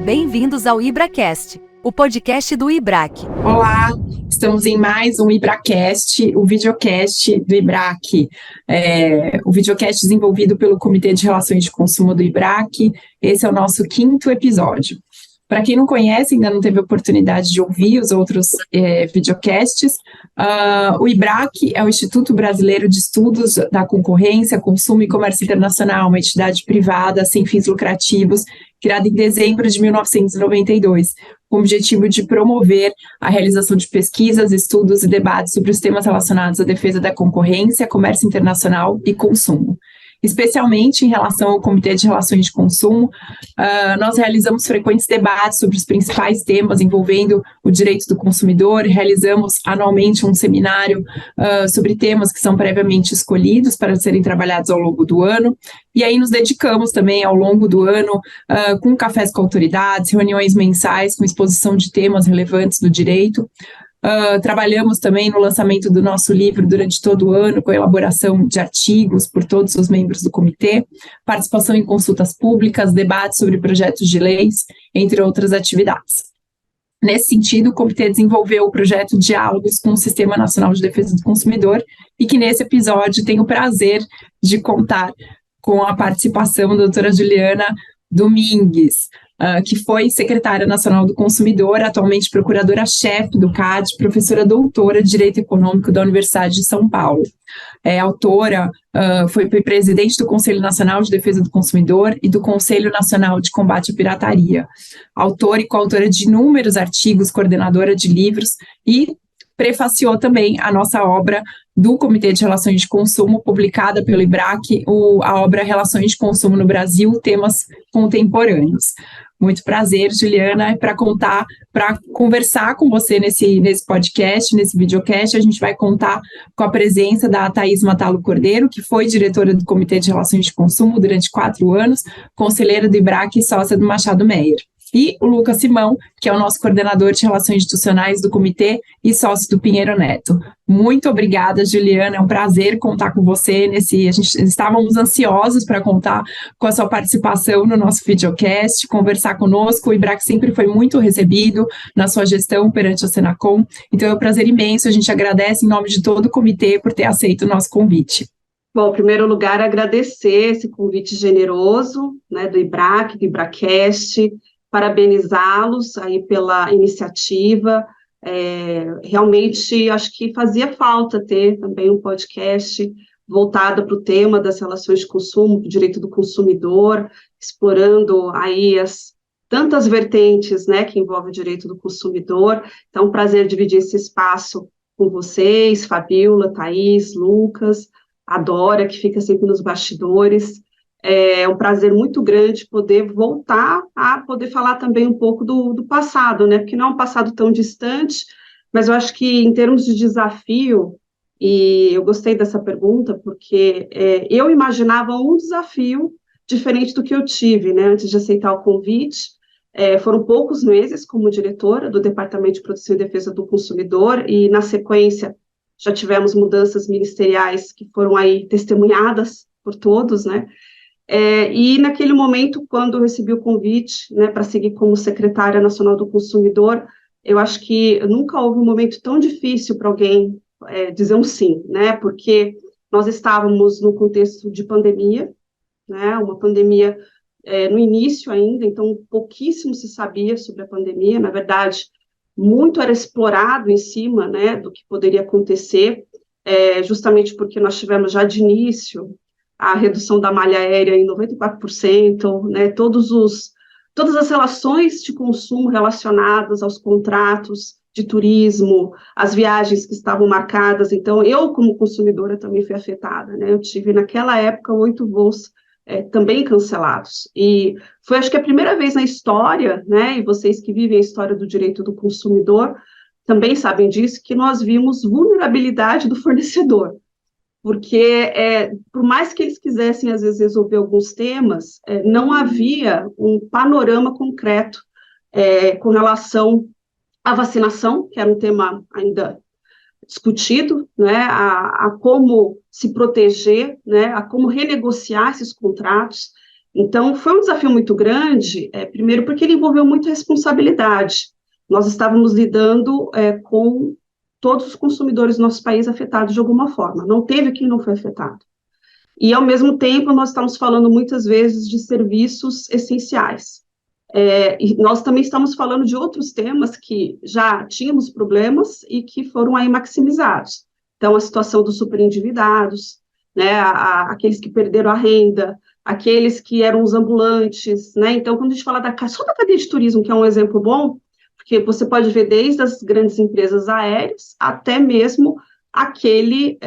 Bem-vindos ao IbraCast, o podcast do IBRAC. Olá, estamos em mais um IbraCast, o videocast do IBRAC, o videocast desenvolvido pelo Comitê de Relações de Consumo do IBRAC. Esse é o nosso 5º episódio. Para quem não conhece, ainda não teve oportunidade de ouvir os outros videocasts, o IBRAC é o Instituto Brasileiro de Estudos da Concorrência, Consumo e Comércio Internacional, uma entidade privada sem fins lucrativos, criada em dezembro de 1992, com o objetivo de promover a realização de pesquisas, estudos e debates sobre os temas relacionados à defesa da concorrência, comércio internacional e consumo. Especialmente em relação ao Comitê de Relações de Consumo, nós realizamos frequentes debates sobre os principais temas envolvendo o direito do consumidor, realizamos anualmente um seminário sobre temas que são previamente escolhidos para serem trabalhados ao longo do ano, e aí nos dedicamos também ao longo do ano com cafés com autoridades, reuniões mensais com exposição de temas relevantes do direito. Trabalhamos também no lançamento do nosso livro durante todo o ano, com a elaboração de artigos por todos os membros do comitê, participação em consultas públicas, debates sobre projetos de leis, entre outras atividades. Nesse sentido, o comitê desenvolveu o projeto Diálogos com o Sistema Nacional de Defesa do Consumidor, e que nesse episódio tenho o prazer de contar com a participação da doutora Juliana Domingues, que foi secretária nacional do consumidor, atualmente procuradora-chefe do CAD, professora doutora de Direito Econômico da Universidade de São Paulo. Autora, foi presidente do Conselho Nacional de Defesa do Consumidor e do Conselho Nacional de Combate à Pirataria. Autora e coautora de inúmeros artigos, coordenadora de livros e prefaciou também a nossa obra do Comitê de Relações de Consumo, publicada pelo IBRAC, a obra Relações de Consumo no Brasil, Temas Contemporâneos. Muito prazer, Juliana, para conversar com você nesse podcast, nesse videocast. A gente vai contar com a presença da Thaís Matalo Cordeiro, que foi diretora do Comitê de Relações de Consumo durante 4 anos, conselheira do IBRAC e sócia do Machado Meyer. E o Lucas Simão, que é o nosso coordenador de Relações Institucionais do Comitê e sócio do Pinheiro Neto. Muito obrigada, Juliana, é um prazer contar com você estávamos ansiosos para contar com a sua participação no nosso videocast, conversar conosco. O IBRAC sempre foi muito recebido na sua gestão perante a Senacom, então é um prazer imenso, a gente agradece em nome de todo o comitê por ter aceito o nosso convite. Bom, em primeiro lugar, agradecer esse convite generoso, né, do IBRAC, do IBRACast, parabenizá-los aí pela iniciativa. Realmente acho que fazia falta ter também um podcast voltado para o tema das relações de consumo, do direito do consumidor, explorando aí as tantas vertentes, né, que envolvem o direito do consumidor. Então, um prazer dividir esse espaço com vocês, Fabíola, Thaís, Lucas, a Dora, que fica sempre nos bastidores. É um prazer muito grande poder voltar a poder falar também um pouco do passado, né? Porque não é um passado tão distante, mas eu acho que em termos de desafio, e eu gostei dessa pergunta, porque eu imaginava um desafio diferente do que eu tive, né? Antes de aceitar o convite, foram poucos meses como diretora do Departamento de Proteção e Defesa do Consumidor, e na sequência já tivemos mudanças ministeriais que foram aí testemunhadas por todos, né? E naquele momento, quando eu recebi o convite, né, para seguir como secretária nacional do consumidor, eu acho que nunca houve um momento tão difícil para alguém dizer um sim, né, porque nós estávamos no contexto de pandemia, né, uma pandemia no início ainda, então pouquíssimo se sabia sobre a pandemia, na verdade, muito era explorado em cima, né, do que poderia acontecer, justamente porque nós tivemos já de início a redução da malha aérea em 94%, né, todas as relações de consumo relacionadas aos contratos de turismo, as viagens que estavam marcadas. Então, eu, como consumidora, também fui afetada, né, eu tive, naquela época, 8 voos também cancelados, e foi, acho que, a primeira vez na história, né, e vocês que vivem a história do direito do consumidor também sabem disso, que nós vimos vulnerabilidade do fornecedor, porque, por mais que eles quisessem, às vezes, resolver alguns temas, não havia um panorama concreto com relação à vacinação, que era um tema ainda discutido, né, a como se proteger, né, a como renegociar esses contratos, Então, foi um desafio muito grande, primeiro porque ele envolveu muita responsabilidade. Nós estávamos lidando com todos os consumidores do nosso país afetados de alguma forma, não teve quem não foi afetado. E, ao mesmo tempo, nós estamos falando muitas vezes de serviços essenciais. E nós também estamos falando de outros temas que já tínhamos problemas e que foram aí maximizados. Então, a situação dos superendividados, né, aqueles que perderam a renda, aqueles que eram os ambulantes, né? Então, quando a gente fala só da cadeia de turismo, que é um exemplo bom, porque você pode ver desde as grandes empresas aéreas até mesmo aquele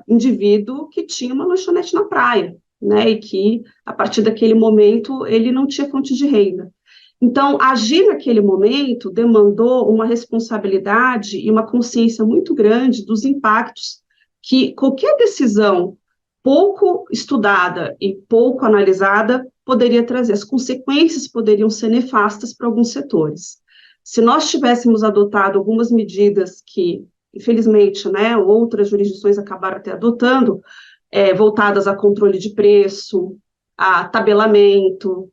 indivíduo que tinha uma lanchonete na praia, né? E que, a partir daquele momento, ele não tinha fonte de renda. Então, agir naquele momento demandou uma responsabilidade e uma consciência muito grande dos impactos que qualquer decisão pouco estudada e pouco analisada poderia trazer. As consequências poderiam ser nefastas para alguns setores. Se nós tivéssemos adotado algumas medidas que, infelizmente, né, outras jurisdições acabaram até adotando, voltadas a controle de preço, a tabelamento,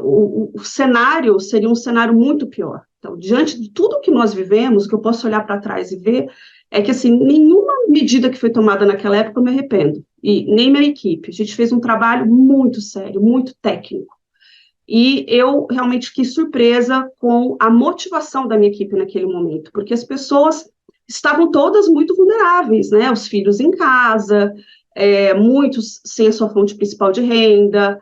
o cenário seria um cenário muito pior. Então, diante de tudo que nós vivemos, que eu posso olhar para trás e ver, é que, assim, nenhuma medida que foi tomada naquela época eu me arrependo, e nem minha equipe. A gente fez um trabalho muito sério, muito técnico, e eu realmente fiquei surpresa com a motivação da minha equipe naquele momento, porque as pessoas estavam todas muito vulneráveis, né? Os filhos em casa, muitos sem a sua fonte principal de renda,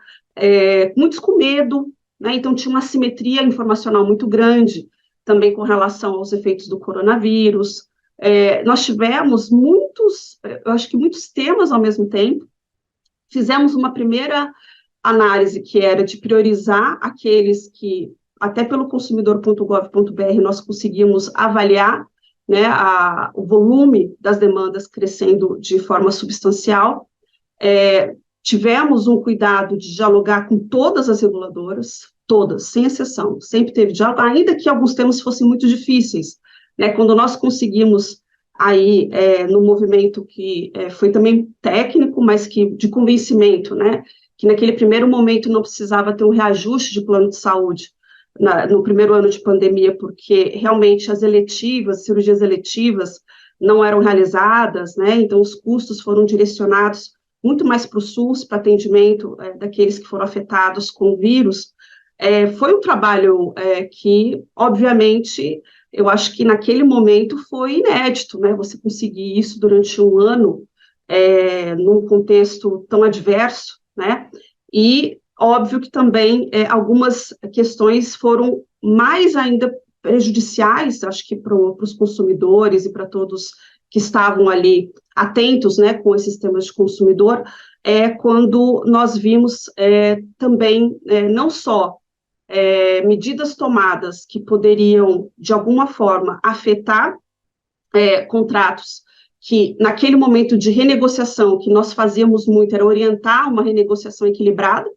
muitos com medo, né? Então tinha uma assimetria informacional muito grande, também com relação aos efeitos do coronavírus. Nós tivemos eu acho que muitos temas ao mesmo tempo. Fizemos uma primeira análise que era de priorizar aqueles que, até pelo consumidor.gov.br, nós conseguimos avaliar, né, o volume das demandas crescendo de forma substancial. Tivemos um cuidado de dialogar com todas as reguladoras, todas, sem exceção, sempre teve diálogo, ainda que alguns temas fossem muito difíceis, né, quando nós conseguimos aí, no movimento que foi também técnico, mas que de convencimento, né, que naquele primeiro momento não precisava ter um reajuste de plano de saúde, no primeiro ano de pandemia, porque realmente as cirurgias eletivas não eram realizadas, né, então os custos foram direcionados muito mais para o SUS, para atendimento daqueles que foram afetados com o vírus. Foi um trabalho que, obviamente, eu acho que naquele momento foi inédito, né, você conseguir isso durante um ano, num contexto tão adverso, né, e óbvio que também algumas questões foram mais ainda prejudiciais, acho que para os consumidores e para todos que estavam ali atentos, né, com esses temas de consumidor, quando nós vimos também não só medidas tomadas que poderiam, de alguma forma, afetar contratos que, naquele momento de renegociação, que nós fazíamos muito, era orientar uma renegociação equilibrada,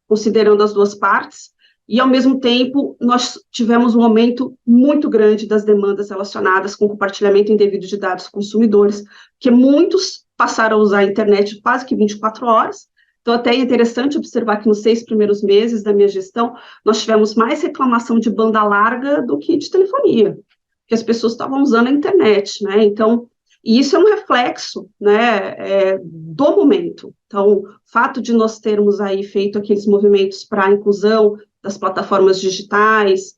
considerando as duas partes, e, ao mesmo tempo, nós tivemos um aumento muito grande das demandas relacionadas com compartilhamento indevido de dados dos consumidores, porque muitos passaram a usar a internet quase que 24 horas. Então, até é interessante observar que nos 6 primeiros meses da minha gestão, nós tivemos mais reclamação de banda larga do que de telefonia, porque as pessoas estavam usando a internet, né? Então, e isso é um reflexo, né, do momento. Então, o fato de nós termos aí feito aqueles movimentos para a inclusão das plataformas digitais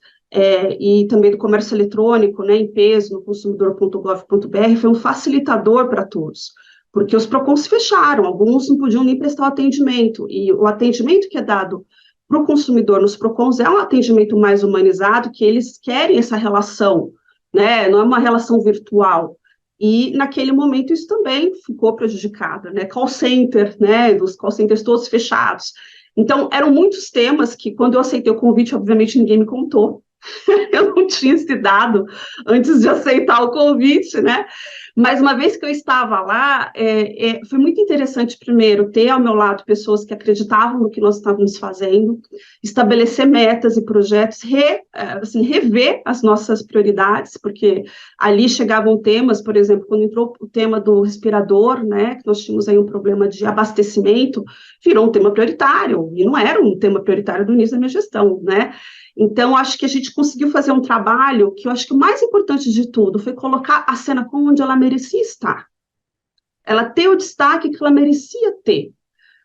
e também do comércio eletrônico, né, em peso, no consumidor.gov.br, foi um facilitador para todos, porque os PROCONs fecharam, alguns não podiam nem prestar o atendimento, e o atendimento que é dado para o consumidor nos PROCONs é um atendimento mais humanizado, que eles querem essa relação, né, não é uma relação virtual. E, naquele momento, isso também ficou prejudicado, né? Call center, né? Os call centers todos fechados. Então, eram muitos temas que, quando eu aceitei o convite, obviamente, ninguém me contou, Eu não tinha esse dado antes de aceitar o convite, né? Mas uma vez que eu estava lá, foi muito interessante, primeiro, ter ao meu lado pessoas que acreditavam no que nós estávamos fazendo, estabelecer metas e projetos, rever as nossas prioridades, porque ali chegavam temas, por exemplo, quando entrou o tema do respirador, né, que nós tínhamos aí um problema de abastecimento, virou um tema prioritário, e não era um tema prioritário do início da minha gestão, né? Então, acho que a gente conseguiu fazer um trabalho que eu acho que o mais importante de tudo foi colocar a Senacom onde ela merecia estar. Ela ter o destaque que ela merecia ter.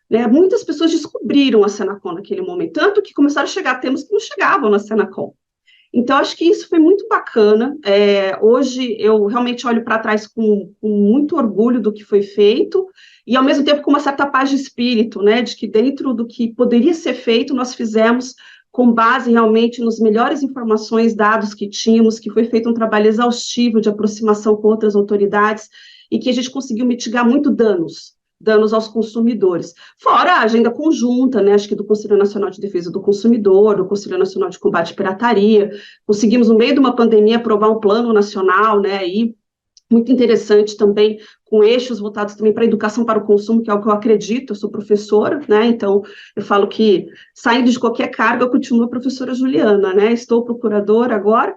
Né? Muitas pessoas descobriram a Senacom naquele momento, tanto que começaram a chegar temas que não chegavam na Senacom. Então, acho que isso foi muito bacana. Hoje, eu realmente olho para trás com muito orgulho do que foi feito, e, ao mesmo tempo, com uma certa paz de espírito, né, de que dentro do que poderia ser feito, nós fizemos com base realmente nas melhores informações, dados que tínhamos, que foi feito um trabalho exaustivo de aproximação com outras autoridades, e que a gente conseguiu mitigar muito danos aos consumidores. Fora a agenda conjunta, né, acho que do Conselho Nacional de Defesa do Consumidor, do Conselho Nacional de Combate à Pirataria, conseguimos, no meio de uma pandemia, aprovar um plano nacional, né, e muito interessante também, com eixos voltados também para a educação para o consumo, que é o que eu acredito, eu sou professora, né, então eu falo que, saindo de qualquer cargo, eu continuo a professora Juliana, né, estou procuradora agora,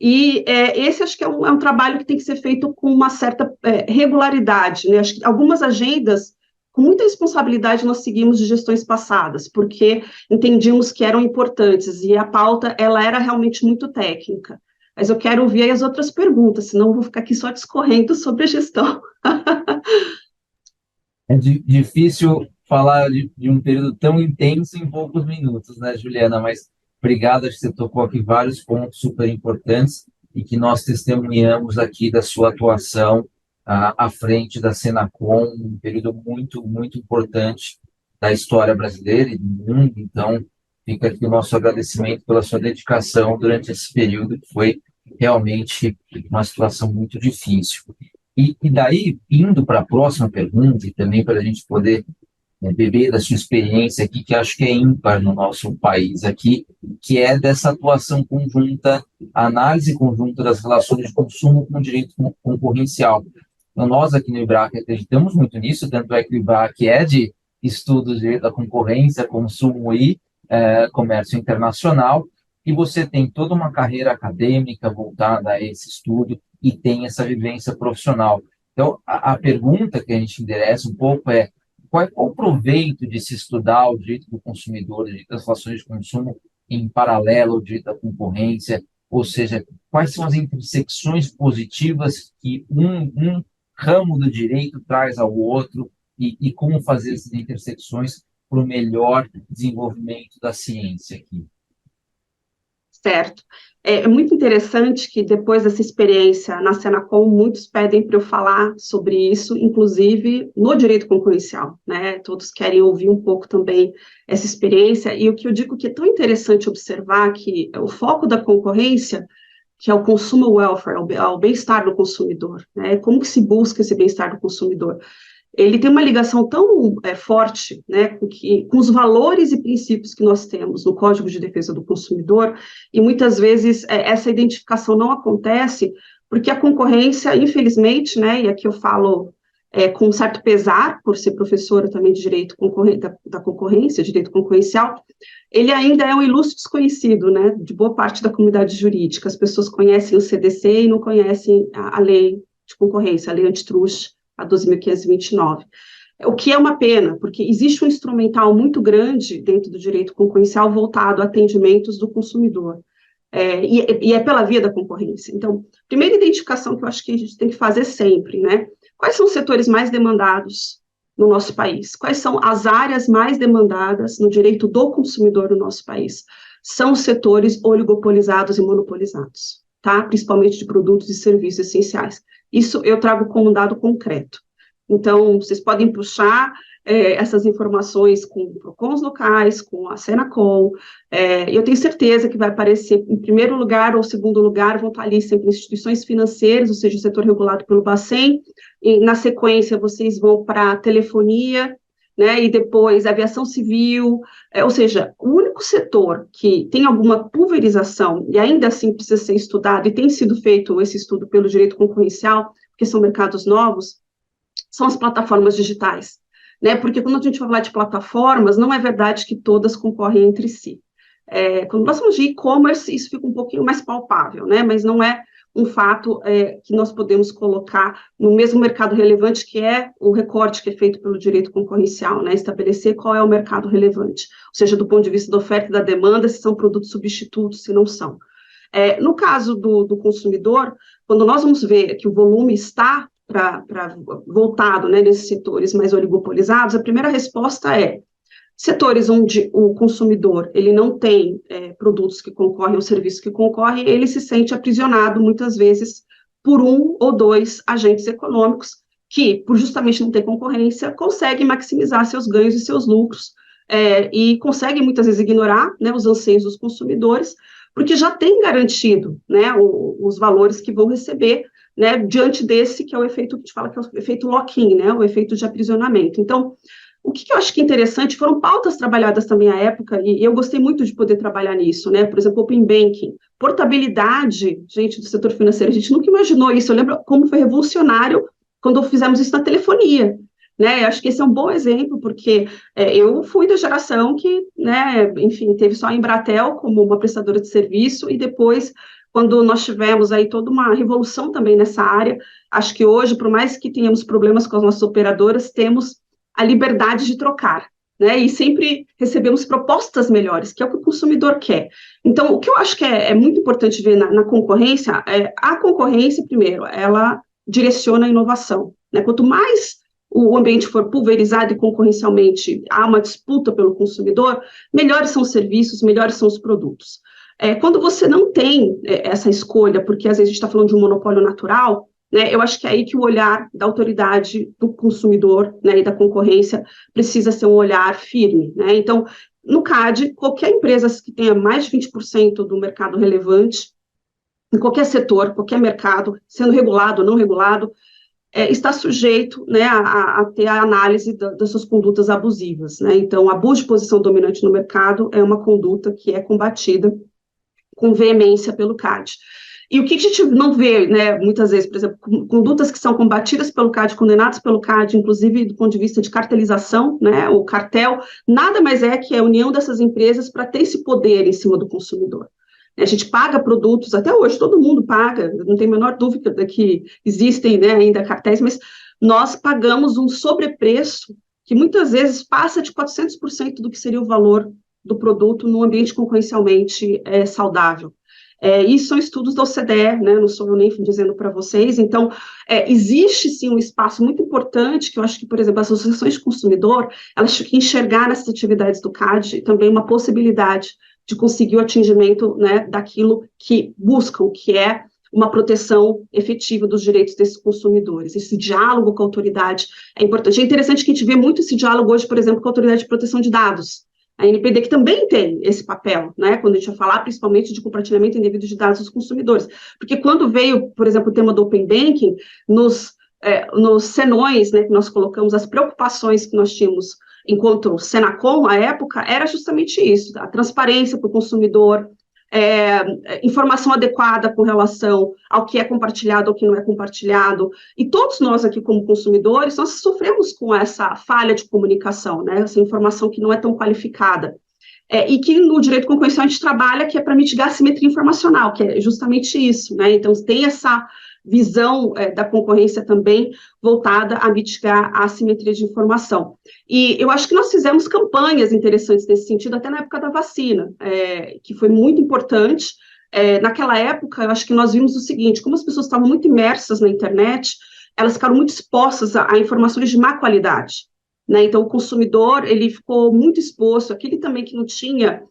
e esse acho que é um trabalho que tem que ser feito com uma certa regularidade, né? Acho que algumas agendas, com muita responsabilidade, nós seguimos de gestões passadas, porque entendíamos que eram importantes, e a pauta, ela era realmente muito técnica. Mas eu quero ouvir aí as outras perguntas, senão eu vou ficar aqui só discorrendo sobre a gestão. É difícil falar de um período tão intenso em poucos minutos, né, Juliana? Mas obrigado, acho que você tocou aqui vários pontos super importantes e que nós testemunhamos aqui da sua atuação à frente da Senacom, um período muito, muito importante da história brasileira e do mundo. Então, fica aqui o nosso agradecimento pela sua dedicação durante esse período, que foi realmente uma situação muito difícil. E daí, indo para a próxima pergunta, e também para a gente poder beber da sua experiência aqui, que acho que é ímpar no nosso país aqui, que é dessa atuação conjunta, análise conjunta das relações de consumo com o direito concorrencial. Então, nós aqui no IBRAC acreditamos muito nisso, tanto é que o IBRAC é de estudos de direito da concorrência, consumo e comércio internacional, e você tem toda uma carreira acadêmica voltada a esse estudo e tem essa vivência profissional. Então, a pergunta que a gente endereça um pouco é qual o proveito de se estudar o direito do consumidor, o direito das relações de consumo em paralelo ao direito da concorrência, ou seja, quais são as intersecções positivas que um ramo do direito traz ao outro e como fazer essas intersecções para o melhor desenvolvimento da ciência aqui. Certo. É muito interessante que depois dessa experiência na Senacom, muitos pedem para eu falar sobre isso, inclusive no direito concorrencial, né? Todos querem ouvir um pouco também essa experiência, e o que eu digo que é tão interessante observar que o foco da concorrência, que é o consumer welfare, o bem-estar do consumidor, né? Como que se busca esse bem-estar do consumidor? Ele tem uma ligação tão forte, né, com os valores e princípios que nós temos no Código de Defesa do Consumidor, e muitas vezes essa identificação não acontece, porque a concorrência, infelizmente, né, e aqui eu falo com um certo pesar, por ser professora também de direito da concorrência, direito concorrencial, ele ainda é um ilustre desconhecido, né, de boa parte da comunidade jurídica. As pessoas conhecem o CDC e não conhecem a lei de concorrência, a lei antitruste, a 12.529, o que é uma pena, porque existe um instrumental muito grande dentro do direito concorrencial voltado a atendimentos do consumidor, e é pela via da concorrência. Então, primeira identificação que eu acho que a gente tem que fazer sempre, né? Quais são os setores mais demandados no nosso país? Quais são as áreas mais demandadas no direito do consumidor no nosso país? São os setores oligopolizados e monopolizados, tá? Principalmente de produtos e serviços essenciais. Isso eu trago como um dado concreto. Então, vocês podem puxar essas informações com o PROCONs locais, com a Senacom, eu tenho certeza que vai aparecer em primeiro lugar ou segundo lugar, vão estar ali sempre instituições financeiras, ou seja, o setor regulado pelo Bacen, e na sequência vocês vão para a telefonia, né, e depois aviação civil, ou seja, o único setor que tem alguma pulverização e ainda assim precisa ser estudado, e tem sido feito esse estudo pelo direito concorrencial, porque são mercados novos, são as plataformas digitais, né, porque quando a gente vai falar de plataformas, não é verdade que todas concorrem entre si. Quando nós falamos de e-commerce, isso fica um pouquinho mais palpável, né, mas não é um fato que nós podemos colocar no mesmo mercado relevante, que é o recorte que é feito pelo direito concorrencial, né, estabelecer qual é o mercado relevante, ou seja, do ponto de vista da oferta e da demanda, se são produtos substitutos, se não são. No caso do consumidor, quando nós vamos ver que o volume está voltado, né, nesses setores mais oligopolizados, a primeira resposta é setores onde o consumidor ele não tem produtos que concorrem ou serviços que concorrem, ele se sente aprisionado, muitas vezes, por um ou dois agentes econômicos que, por justamente não ter concorrência, conseguem maximizar seus ganhos e seus lucros, e conseguem, muitas vezes, ignorar, né, os anseios dos consumidores, porque já tem garantido, né, os valores que vão receber, né, diante desse, que é o efeito que a gente fala que é o efeito lock-in, né, o efeito de aprisionamento. Então, o que eu acho que é interessante, foram pautas trabalhadas também à época, e eu gostei muito de poder trabalhar nisso, né, por exemplo, Open Banking, portabilidade, gente, do setor financeiro, a gente nunca imaginou isso, eu lembro como foi revolucionário quando fizemos isso na telefonia, né, eu acho que esse é um bom exemplo, porque eu fui da geração que, né, enfim, teve só a Embratel como uma prestadora de serviço, e depois, quando nós tivemos aí toda uma revolução também nessa área, acho que hoje, por mais que tenhamos problemas com as nossas operadoras, temos a liberdade de trocar, né, e sempre recebemos propostas melhores, que é o que o consumidor quer. Então, o que eu acho que é muito importante ver na concorrência, a concorrência, primeiro, ela direciona a inovação, né, quanto mais o ambiente for pulverizado e concorrencialmente há uma disputa pelo consumidor, melhores são os serviços, melhores são os produtos. Quando você não tem essa escolha, porque às vezes a gente está falando de um monopólio natural, né, eu acho que é aí que o olhar da autoridade do consumidor, né, e da concorrência precisa ser um olhar firme, né? Então, no CAD, qualquer empresa que tenha mais de 20% do mercado relevante, em qualquer setor, qualquer mercado, sendo regulado ou não regulado, está sujeito, né, a ter a análise das suas condutas abusivas, né? Então, abuso de posição dominante no mercado é uma conduta que é combatida com veemência pelo CAD. E o que a gente não vê, né, muitas vezes, por exemplo, condutas que são combatidas pelo CAD, condenadas pelo CAD, inclusive do ponto de vista de cartelização, né, o cartel, nada mais é que a união dessas empresas para ter esse poder em cima do consumidor. A gente paga produtos, até hoje todo mundo paga, não tem a menor dúvida que existem, né, ainda cartéis, mas nós pagamos um sobrepreço que muitas vezes passa de 400% do que seria o valor do produto num ambiente concorrencialmente saudável. Isso são estudos da OCDE, né, não sou eu nem dizendo para vocês, então, existe sim um espaço muito importante, que eu acho que, por exemplo, as associações de consumidor, elas têm que enxergar nessas atividades do CAD também uma possibilidade de conseguir o atingimento, né, daquilo que buscam, que é uma proteção efetiva dos direitos desses consumidores. Esse diálogo com a autoridade é importante. É interessante que a gente vê muito esse diálogo hoje, por exemplo, com a autoridade de proteção de dados, a NPD, que também tem esse papel, né, quando a gente vai falar principalmente de compartilhamento indevido de dados dos consumidores, porque quando veio, por exemplo, o tema do Open Banking, nos senões, né, que nós colocamos, as preocupações que nós tínhamos enquanto o Senacom, à época, era justamente isso, a transparência para o consumidor, informação adequada com relação ao que é compartilhado, ao que não é compartilhado, e todos nós aqui como consumidores, nós sofremos com essa falha de comunicação, né, essa informação que não é tão qualificada, e que no direito concorrencial a gente trabalha, que é para mitigar a assimetria informacional, que é justamente isso, né, então tem essa visão da concorrência também voltada a mitigar a assimetria de informação. E eu acho que nós fizemos campanhas interessantes nesse sentido, até na época da vacina, que foi muito importante. Naquela época, eu acho que nós vimos o seguinte, como as pessoas estavam muito imersas na internet, elas ficaram muito expostas a informações de má qualidade, né? Então, o consumidor, ele ficou muito exposto, aquele também que não tinha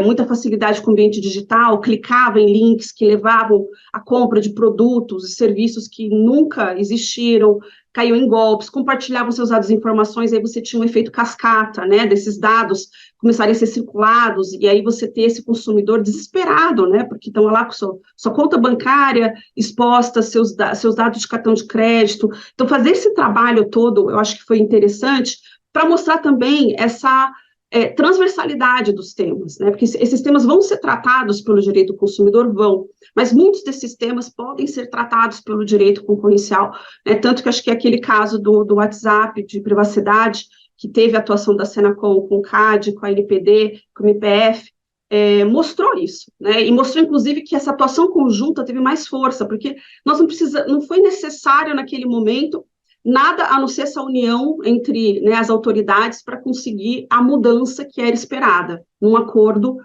muita facilidade com o ambiente digital, clicava em links que levavam à compra de produtos e serviços que nunca existiram, caiu em golpes, compartilhavam seus dados e informações, aí você tinha um efeito cascata, né, desses dados começarem a ser circulados, e aí você ter esse consumidor desesperado, né, porque estão lá com sua conta bancária exposta, seus dados de cartão de crédito. Então, fazer esse trabalho todo, eu acho que foi interessante, para mostrar também essa transversalidade dos temas, né? Porque esses temas vão ser tratados pelo direito do consumidor, mas muitos desses temas podem ser tratados pelo direito concorrencial, né? Tanto que acho que aquele caso do WhatsApp, de privacidade, que teve a atuação da Senacom com o CAD, com a NPD, com o MPF, mostrou isso, né? E mostrou, inclusive, que essa atuação conjunta teve mais força, porque não foi necessário naquele momento nada a não ser essa união entre, né, as autoridades para conseguir a mudança que era esperada, num acordo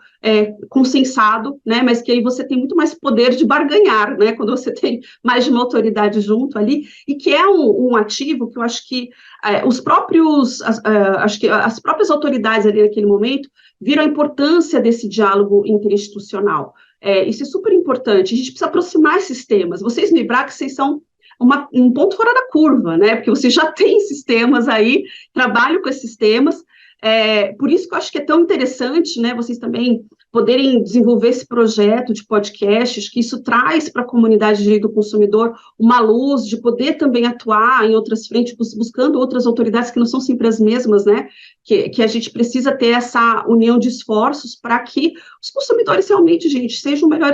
consensado, né, mas que aí você tem muito mais poder de barganhar, né, quando você tem mais de uma autoridade junto ali, e que é um ativo que eu acho que acho que as próprias autoridades ali naquele momento viram a importância desse diálogo interinstitucional. Isso é super importante, a gente precisa aproximar esses temas. Vocês no IBRAC, vocês são um ponto fora da curva, né? Porque você já tem sistemas aí, trabalho com esses temas, por isso que eu acho que é tão interessante, né? Vocês também poderem desenvolver esse projeto de podcasts, que isso traz para a comunidade de direito do consumidor uma luz de poder também atuar em outras frentes, buscando outras autoridades que não são sempre as mesmas, né? Que a gente precisa ter essa união de esforços para que os consumidores realmente, gente, sejam melhor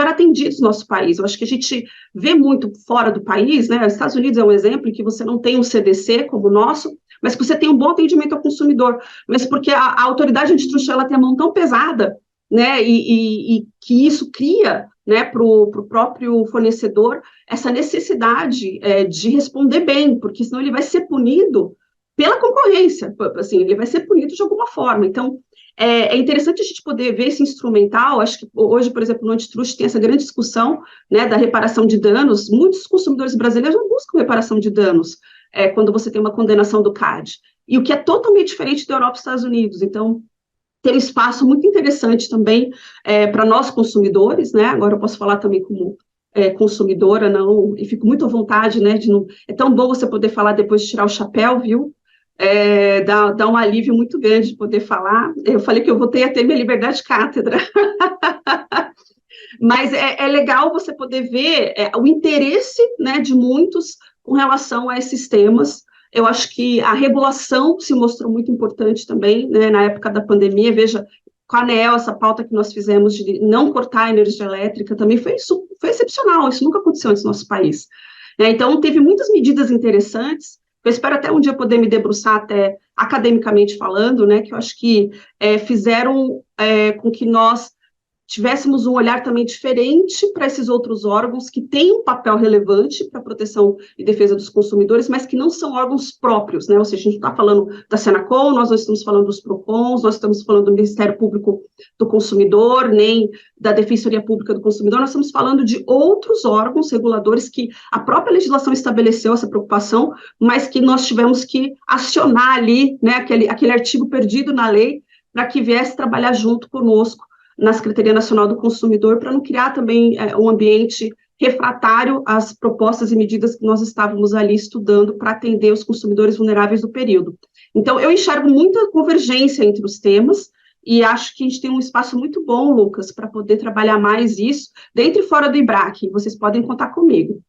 atendidos no nosso país. Eu acho que a gente vê muito fora do país, né? Os Estados Unidos é um exemplo em que você não tem um CDC como o nosso, mas que você tem um bom atendimento ao consumidor, mas porque a autoridade antitruste, ela tem a mão tão pesada, né, e que isso cria, né, para o próprio fornecedor essa necessidade de responder bem, porque senão ele vai ser punido pela concorrência, assim, ele vai ser punido de alguma forma. Então, é interessante a gente poder ver esse instrumental. Acho que hoje, por exemplo, no antitruste tem essa grande discussão, né, da reparação de danos. Muitos consumidores brasileiros não buscam reparação de danos quando você tem uma condenação do CAD, e o que é totalmente diferente da Europa e Estados Unidos. Então, tem um espaço muito interessante também para nós consumidores, né? Agora eu posso falar também como consumidora, não, e fico muito à vontade, né? É tão bom você poder falar depois de tirar o chapéu, viu? Dá um alívio muito grande de poder falar. Eu falei que eu voltei a ter minha liberdade de cátedra. Mas é legal você poder ver o interesse, né, de muitos com relação a esses temas. Eu acho que a regulação se mostrou muito importante também, né, na época da pandemia. Veja, com a ANEEL, essa pauta que nós fizemos de não cortar a energia elétrica também foi excepcional, isso nunca aconteceu nesse nosso país. Então, teve muitas medidas interessantes. Eu espero até um dia poder me debruçar até academicamente falando, né, que eu acho que fizeram com que nós tivéssemos um olhar também diferente para esses outros órgãos que têm um papel relevante para a proteção e defesa dos consumidores, mas que não são órgãos próprios, né? Ou seja, a gente está falando da Senacom, nós não estamos falando dos PROCONs, nós estamos falando do Ministério Público do Consumidor, nem da Defensoria Pública do Consumidor, nós estamos falando de outros órgãos reguladores que a própria legislação estabeleceu essa preocupação, mas que nós tivemos que acionar ali, né, aquele artigo perdido na lei, para que viesse trabalhar junto conosco na Secretaria Nacional do Consumidor, para não criar também um ambiente refratário às propostas e medidas que nós estávamos ali estudando para atender os consumidores vulneráveis do período. Então, eu enxergo muita convergência entre os temas, e acho que a gente tem um espaço muito bom, Lucas, para poder trabalhar mais isso, dentro e fora do IBRAC. Vocês podem contar comigo.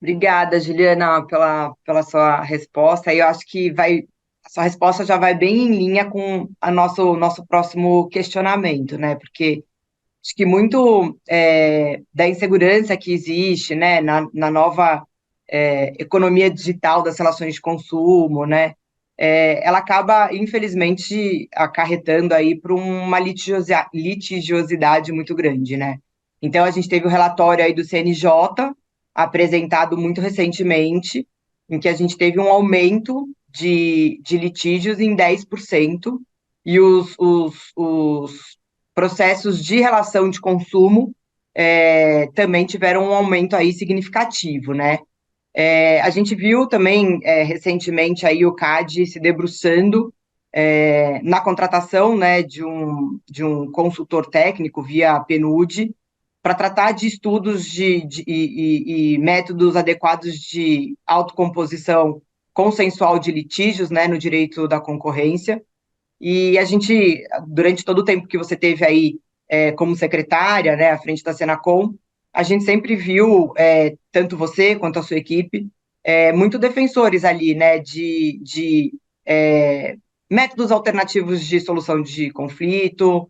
Obrigada, Juliana, pela sua resposta. Eu acho que a sua resposta já vai bem em linha com o nosso próximo questionamento, né? Porque acho que muito da insegurança que existe, né, na nova economia digital das relações de consumo, né? Ela acaba, infelizmente, acarretando aí para uma litigiosidade muito grande, né? Então, a gente teve o relatório aí do CNJ, apresentado muito recentemente, em que a gente teve um aumento de litígios em 10%, e os processos de relação de consumo também tiveram um aumento aí significativo, né? A gente viu também recentemente aí o CAD se debruçando na contratação, né, de um consultor técnico via PNUD, para tratar de estudos e métodos adequados de autocomposição consensual de litígios, né, no direito da concorrência. E a gente, durante todo o tempo que você teve aí como secretária, né, à frente da Senacom, a gente sempre viu, tanto você quanto a sua equipe, muito defensores ali, né, de métodos alternativos de solução de conflito,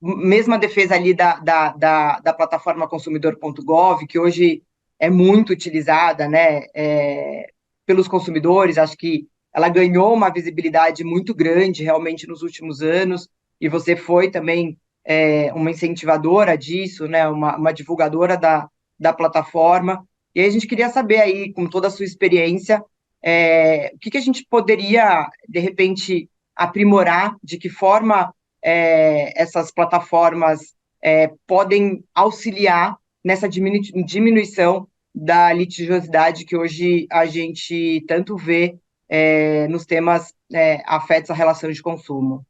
mesma defesa ali da plataforma consumidor.gov, que hoje é muito utilizada, né, pelos consumidores. Acho que ela ganhou uma visibilidade muito grande realmente nos últimos anos, e você foi também uma incentivadora disso, né, uma divulgadora da plataforma. E aí a gente queria saber aí, com toda a sua experiência, o que a gente poderia, de repente, aprimorar, de que forma essas plataformas podem auxiliar nessa diminuição da litigiosidade que hoje a gente tanto vê nos temas afetos à relação de consumo.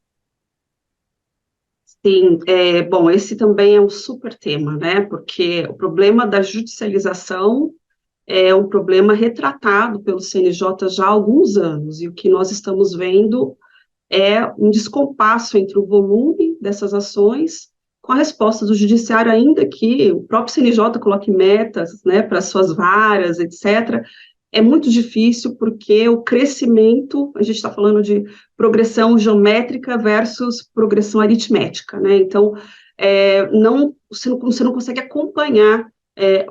Sim, bom, esse também é um super tema, né? Porque o problema da judicialização é um problema retratado pelo CNJ já há alguns anos, e o que nós estamos vendo é um descompasso entre o volume dessas ações com a resposta do judiciário, ainda que o próprio CNJ coloque metas, né, para suas varas, etc., é muito difícil, porque o crescimento, a gente está falando de progressão geométrica versus progressão aritmética, né? Então, você não consegue acompanhar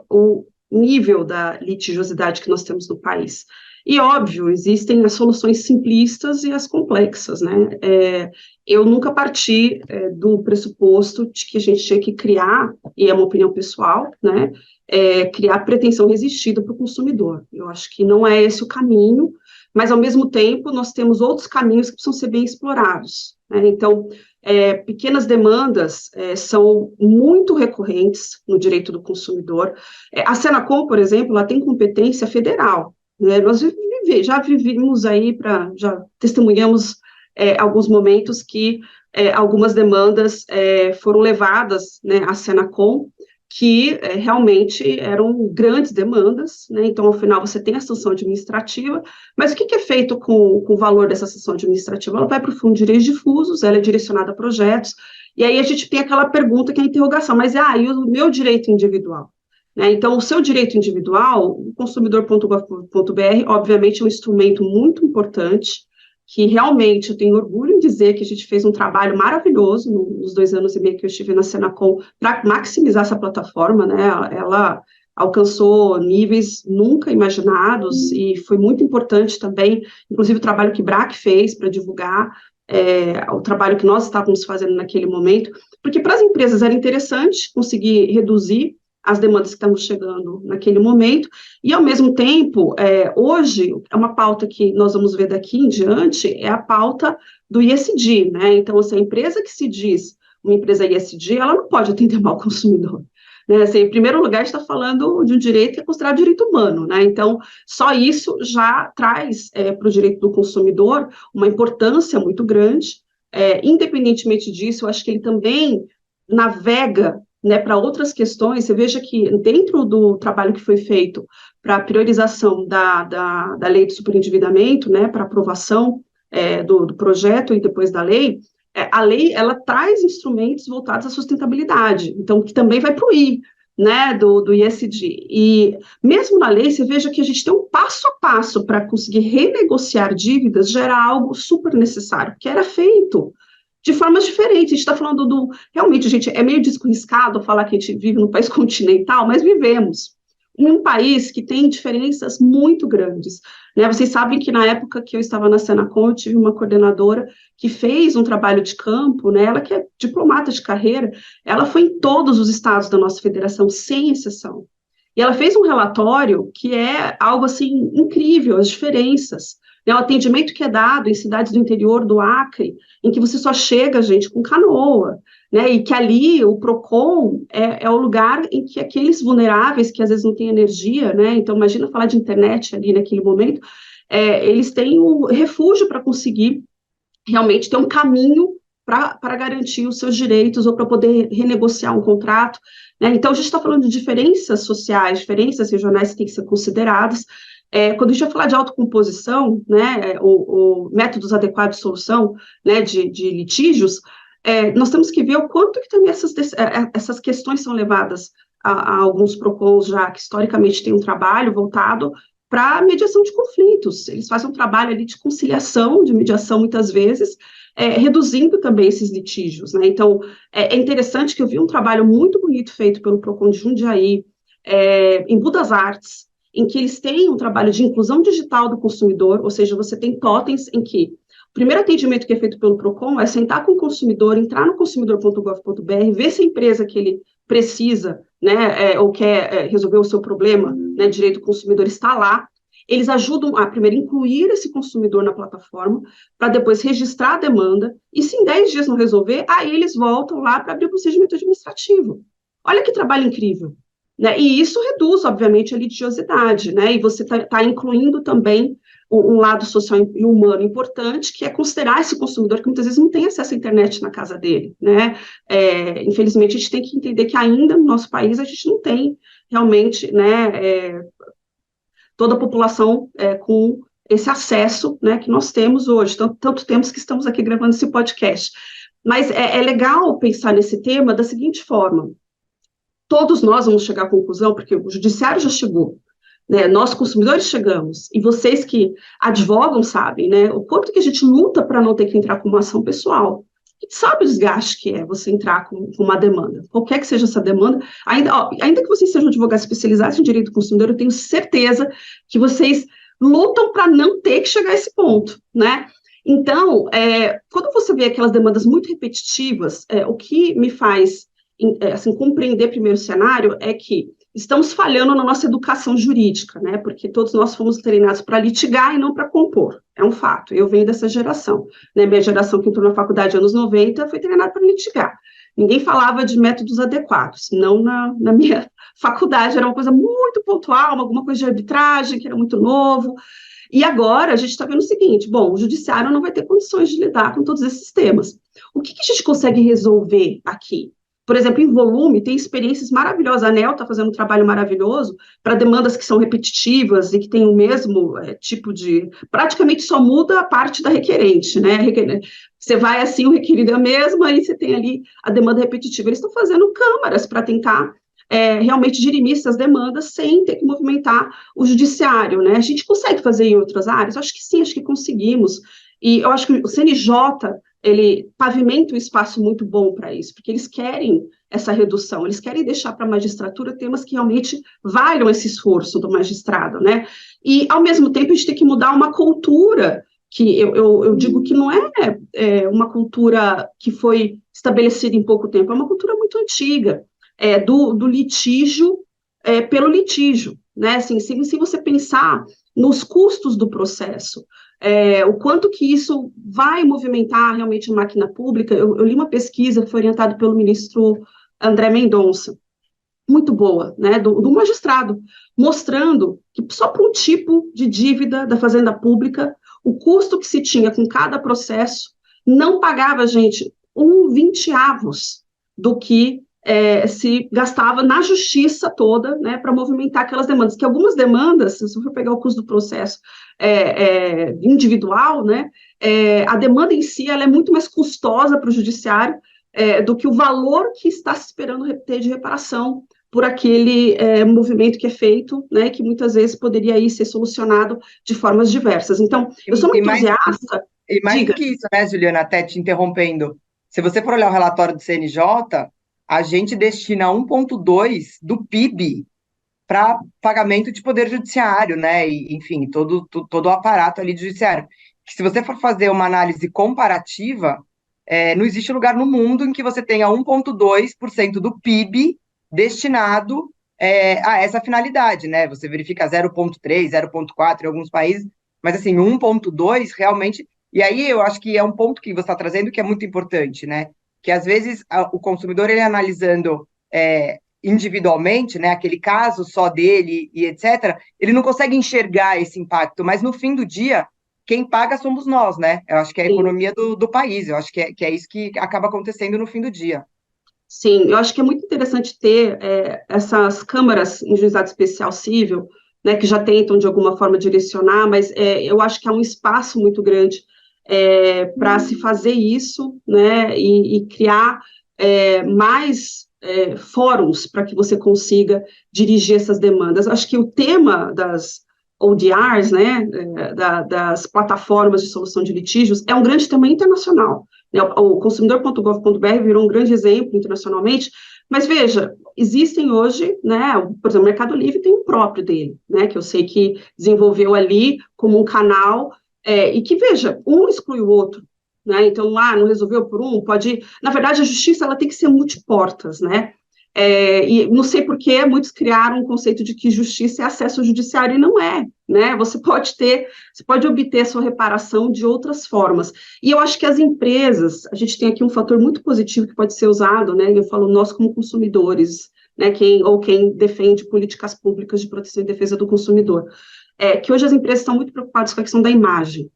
o nível da litigiosidade que nós temos no país. E, óbvio, existem as soluções simplistas e as complexas, né? Eu nunca parti do pressuposto de que a gente tinha que criar, e é uma opinião pessoal, né? Criar pretensão resistida para o consumidor. Eu acho que não é esse o caminho, mas, ao mesmo tempo, nós temos outros caminhos que precisam ser bem explorados, né? Então, pequenas demandas são muito recorrentes no direito do consumidor. A Senacom, por exemplo, ela tem competência federal, né? Nós já vivimos aí, já testemunhamos alguns momentos que algumas demandas foram levadas, né, à Senacom, que realmente eram grandes demandas, né? Então, ao final, você tem a sanção administrativa, mas o que é feito com o valor dessa sanção administrativa? Ela vai para o Fundo de Direitos Difusos, ela é direcionada a projetos, e aí a gente tem aquela pergunta que é a interrogação, mas e o meu direito individual? Né? Então, o seu direito individual, o consumidor.gov.br, obviamente, é um instrumento muito importante, que realmente eu tenho orgulho em dizer que a gente fez um trabalho maravilhoso nos 2 anos e meio que eu estive na Senacom para maximizar essa plataforma, né? Ela alcançou níveis nunca imaginados e foi muito importante também, inclusive o trabalho que BRAC fez para divulgar o trabalho que nós estávamos fazendo naquele momento, porque para as empresas era interessante conseguir reduzir as demandas que estavam chegando naquele momento, e, ao mesmo tempo, hoje, é uma pauta que nós vamos ver daqui em diante, é a pauta do ISD, né? Então, assim, a empresa que se diz uma empresa ISD, ela não pode atender mal o consumidor, né? Assim, em primeiro lugar, a gente está falando de um direito que é considerado direito humano, né? Então, só isso já traz para o direito do consumidor uma importância muito grande. Independentemente disso, eu acho que ele também navega, né, para outras questões. Você veja que dentro do trabalho que foi feito para a priorização da lei de superendividamento, né, para aprovação do projeto e depois da lei, a lei, ela traz instrumentos voltados à sustentabilidade, então, que também vai para o I, né, do ISD, e mesmo na lei, você veja que a gente tem um passo a passo para conseguir renegociar dívidas, já era algo super necessário, que era feito de formas diferentes. A gente está falando realmente, gente, é meio desarriscado falar que a gente vive num país continental, mas vivemos em um país que tem diferenças muito grandes, né? Vocês sabem que na época que eu estava na Senacom, eu tive uma coordenadora que fez um trabalho de campo, né? Ela que é diplomata de carreira, ela foi em todos os estados da nossa federação, sem exceção. E ela fez um relatório que é algo, assim, incrível, as diferenças. O atendimento que é dado em cidades do interior do Acre, em que você só chega, gente, com canoa, né, e que ali o PROCON é o lugar em que aqueles vulneráveis, que às vezes não têm energia, né, então imagina falar de internet ali naquele momento, eles têm o refúgio para conseguir realmente ter um caminho para garantir os seus direitos ou para poder renegociar um contrato, né? Então a gente está falando de diferenças sociais, diferenças regionais que têm que ser consideradas. Quando a gente vai falar de autocomposição, né, métodos adequados de solução, né, de litígios, nós temos que ver o quanto que também essas questões são levadas há alguns PROCONs já que historicamente têm um trabalho voltado para mediação de conflitos. Eles fazem um trabalho ali de conciliação, de mediação, muitas vezes, reduzindo também esses litígios, né? Então, é interessante que eu vi um trabalho muito bonito feito pelo PROCON de Jundiaí, em Budas Artes, em que eles têm um trabalho de inclusão digital do consumidor, ou seja, você tem totens em que o primeiro atendimento que é feito pelo PROCON é sentar com o consumidor, entrar no consumidor.gov.br, ver se a empresa que ele precisa, né, ou quer resolver o seu problema, né, direito do consumidor está lá. Eles ajudam a, primeiro, incluir esse consumidor na plataforma, para depois registrar a demanda, e se em 10 dias não resolver, aí eles voltam lá para abrir o procedimento administrativo. Olha que trabalho incrível, né? E isso reduz, obviamente, a litigiosidade, né? E você está incluindo também um lado social e humano importante, que é considerar esse consumidor que muitas vezes não tem acesso à internet na casa dele, né? Infelizmente, a gente tem que entender que ainda no nosso país a gente não tem realmente, né, toda a população com esse acesso, né, que nós temos hoje, tanto temos que estamos aqui gravando esse podcast. Mas é legal pensar nesse tema da seguinte forma: todos nós vamos chegar à conclusão, porque o judiciário já chegou, né, nós consumidores chegamos, e vocês que advogam sabem, né, o quanto que a gente luta para não ter que entrar com uma ação pessoal. A gente sabe o desgaste que é você entrar com uma demanda, qualquer que seja essa demanda, ainda que vocês sejam advogados especializados em direito do consumidor, eu tenho certeza que vocês lutam para não ter que chegar a esse ponto, né? Então, quando você vê aquelas demandas muito repetitivas, o que me faz assim, compreender primeiro o cenário é que estamos falhando na nossa educação jurídica, né? Porque todos nós fomos treinados para litigar e não para compor. É um fato. Eu venho dessa geração, né? Minha geração que entrou na faculdade anos 90 foi treinada para litigar. Ninguém falava de métodos adequados. Não na minha faculdade, era uma coisa muito pontual, alguma coisa de arbitragem, que era muito novo. E agora a gente está vendo o seguinte: bom, o judiciário não vai ter condições de lidar com todos esses temas. O que a gente consegue resolver aqui? Por exemplo, em volume, tem experiências maravilhosas. A ANEEL está fazendo um trabalho maravilhoso para demandas que são repetitivas e que têm o mesmo tipo de... Praticamente só muda a parte da requerente, né? Você vai assim, o requerido é a mesma, e você tem ali a demanda repetitiva. Eles estão fazendo câmaras para tentar realmente dirimir essas demandas sem ter que movimentar o judiciário, né? A gente consegue fazer em outras áreas? Acho que sim, acho que conseguimos. E eu acho que o CNJ... ele pavimenta um espaço muito bom para isso, porque eles querem essa redução, eles querem deixar para a magistratura temas que realmente valham esse esforço do magistrado, né? E, ao mesmo tempo, a gente tem que mudar uma cultura, que eu digo que não é uma cultura que foi estabelecida em pouco tempo, é uma cultura muito antiga, do litígio pelo litígio, né? Assim, se você pensar nos custos do processo, o quanto que isso vai movimentar realmente a máquina pública. Eu li uma pesquisa que foi orientada pelo ministro André Mendonça, muito boa, né, do magistrado, mostrando que só para um tipo de dívida da Fazenda Pública, o custo que se tinha com cada processo não pagava, gente, 1/20 do que se gastava na justiça toda, né, para movimentar aquelas demandas, que algumas demandas, se você for pegar o custo do processo individual, né, a demanda em si ela é muito mais custosa para o judiciário do que o valor que está se esperando ter de reparação por aquele movimento que é feito, né, que muitas vezes poderia aí ser solucionado de formas diversas. Então, eu sou uma entusiasta... E mais do que isso, né, Juliana, até te interrompendo, se você for olhar o relatório do CNJ, a gente destina 1,2% do PIB para pagamento de poder judiciário, né? E, enfim, todo o aparato ali do judiciário. Que se você for fazer uma análise comparativa, não existe lugar no mundo em que você tenha 1,2% do PIB destinado a essa finalidade, né? Você verifica 0,3%, 0,4% em alguns países, mas assim, 1,2% realmente... E aí eu acho que é um ponto que você está trazendo que é muito importante, né? Que às vezes o consumidor, ele analisando individualmente, né, aquele caso só dele e etc., ele não consegue enxergar esse impacto, mas no fim do dia, quem paga somos nós, né? Eu acho que é a economia do país, eu acho que é isso que acaba acontecendo no fim do dia. Sim, eu acho que é muito interessante ter essas câmaras em juizado especial cível, né, que já tentam de alguma forma direcionar, mas eu acho que há um espaço muito grande para se fazer isso, né, e criar mais fóruns para que você consiga dirigir essas demandas. Acho que o tema das ODRs, né, das plataformas de solução de litígios, é um grande tema internacional, né? O consumidor.gov.br virou um grande exemplo internacionalmente, mas veja, existem hoje, né, por exemplo, o Mercado Livre tem um próprio dele, né, que eu sei que desenvolveu ali como um canal, e que, veja, um exclui o outro, né, então, não resolveu por um, pode... Na verdade, a justiça, ela tem que ser multiportas, né, e não sei por que muitos criaram um conceito de que justiça é acesso ao judiciário, e não é, né, você pode obter a sua reparação de outras formas, e eu acho que as empresas, a gente tem aqui um fator muito positivo que pode ser usado, né, eu falo nós como consumidores, né, quem defende políticas públicas de proteção e defesa do consumidor, que hoje as empresas estão muito preocupadas com a questão da imagem.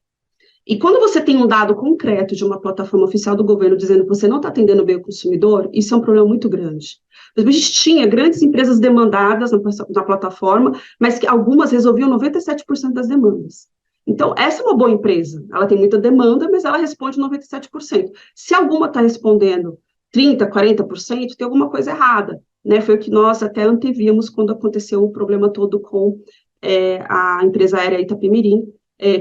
E quando você tem um dado concreto de uma plataforma oficial do governo dizendo que você não está atendendo bem o consumidor, isso é um problema muito grande. A gente tinha grandes empresas demandadas na plataforma, mas que algumas resolviam 97% das demandas. Então, essa é uma boa empresa. Ela tem muita demanda, mas ela responde 97%. Se alguma está respondendo 30%, 40%, tem alguma coisa errada, né? Foi o que nós até antevíamos quando aconteceu o problema todo com a empresa aérea Itapemirim,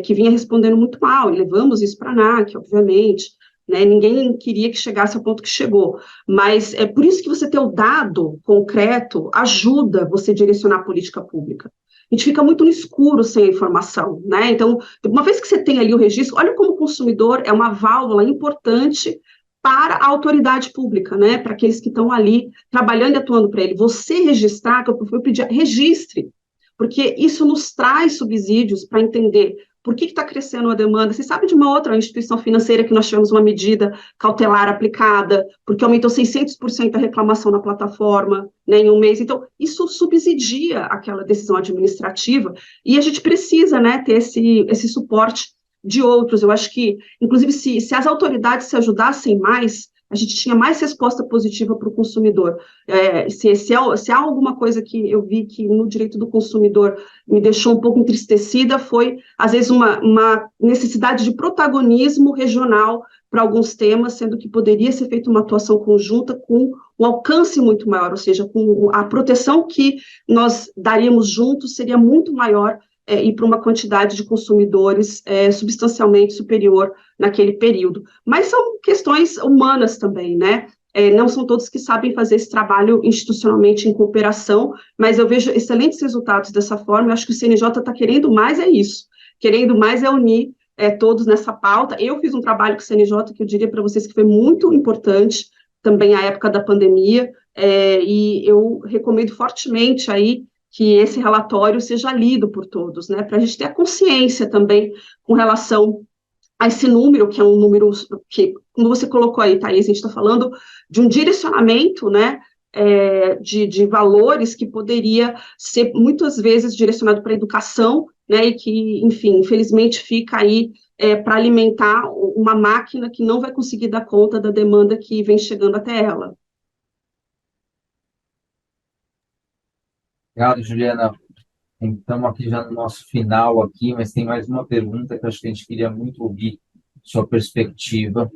que vinha respondendo muito mal, e levamos isso para a ANAC, obviamente, né, ninguém queria que chegasse ao ponto que chegou, mas é por isso que você ter o dado concreto ajuda você a direcionar a política pública. A gente fica muito no escuro sem a informação, né, então, uma vez que você tem ali o registro, olha como o consumidor é uma válvula importante para a autoridade pública, né, para aqueles que estão ali trabalhando e atuando para ele. Você registrar, que eu fui pedir, registre, porque isso nos traz subsídios para entender por que está crescendo a demanda. Você sabe de uma outra instituição financeira que nós tivemos uma medida cautelar aplicada, porque aumentou 600% a reclamação na plataforma, né, em um mês. Então, isso subsidia aquela decisão administrativa, e a gente precisa, né, ter esse suporte de outros. Eu acho que, inclusive, se as autoridades se ajudassem mais, a gente tinha mais resposta positiva para o consumidor. Se há alguma coisa que eu vi que no direito do consumidor me deixou um pouco entristecida, foi, às vezes, uma necessidade de protagonismo regional para alguns temas, sendo que poderia ser feita uma atuação conjunta com um alcance muito maior, ou seja, com a proteção que nós daríamos juntos seria muito maior, e para uma quantidade de consumidores substancialmente superior naquele período. Mas são questões humanas também, né? Não são todos que sabem fazer esse trabalho institucionalmente em cooperação, mas eu vejo excelentes resultados dessa forma. Eu acho que o CNJ está querendo mais isso, querendo mais unir todos nessa pauta. Eu fiz um trabalho com o CNJ que eu diria para vocês que foi muito importante, também à época da pandemia, e eu recomendo fortemente aí que esse relatório seja lido por todos, né, para a gente ter a consciência também com relação a esse número, que é um número que, como você colocou aí, Thaís, a gente está falando de um direcionamento, né, de valores que poderia ser muitas vezes direcionado para a educação, né, e que, enfim, infelizmente fica aí para alimentar uma máquina que não vai conseguir dar conta da demanda que vem chegando até ela. Obrigado, Juliana. Estamos aqui já no nosso final aqui, mas tem mais uma pergunta que eu acho que a gente queria muito ouvir sua perspectiva,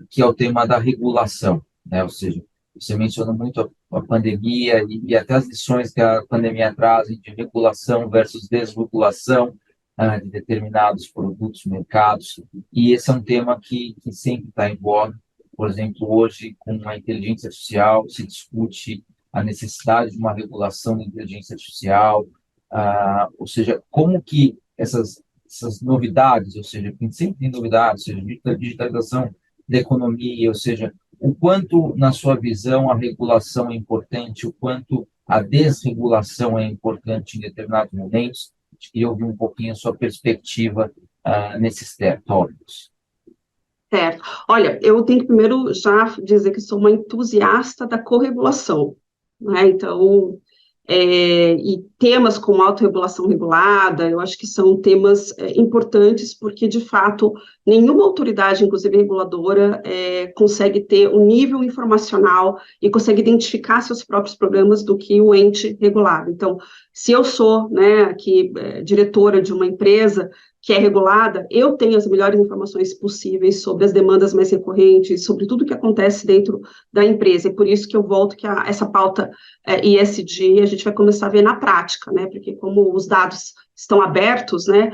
que é o tema da regulação, né? Ou seja, você mencionou muito a pandemia e até as lições que a pandemia traz de regulação versus desregulação de determinados produtos, mercados, e esse é um tema que sempre está em voga. Por exemplo, hoje, com a inteligência artificial, se discute a necessidade de uma regulação da inteligência artificial, ou seja, como que essas novidades, ou seja, a gente sempre tem novidades, ou seja, digitalização da economia, ou seja, o quanto, na sua visão, a regulação é importante, o quanto a desregulação é importante em determinados momentos. A gente queria ouvir um pouquinho a sua perspectiva nesses tópicos. Certo. Olha, eu tenho que primeiro já dizer que sou uma entusiasta da corregulação, né? Então, e temas como autorregulação regulada, eu acho que são temas importantes, porque, de fato, nenhuma autoridade, inclusive reguladora, consegue ter o nível informacional e consegue identificar seus próprios problemas do que o ente regulado. Então, se eu sou, né, aqui, diretora de uma empresa que é regulada, eu tenho as melhores informações possíveis sobre as demandas mais recorrentes, sobre tudo que acontece dentro da empresa, e por isso que eu volto que essa pauta ESG a gente vai começar a ver na prática, né, porque como os dados estão abertos, né,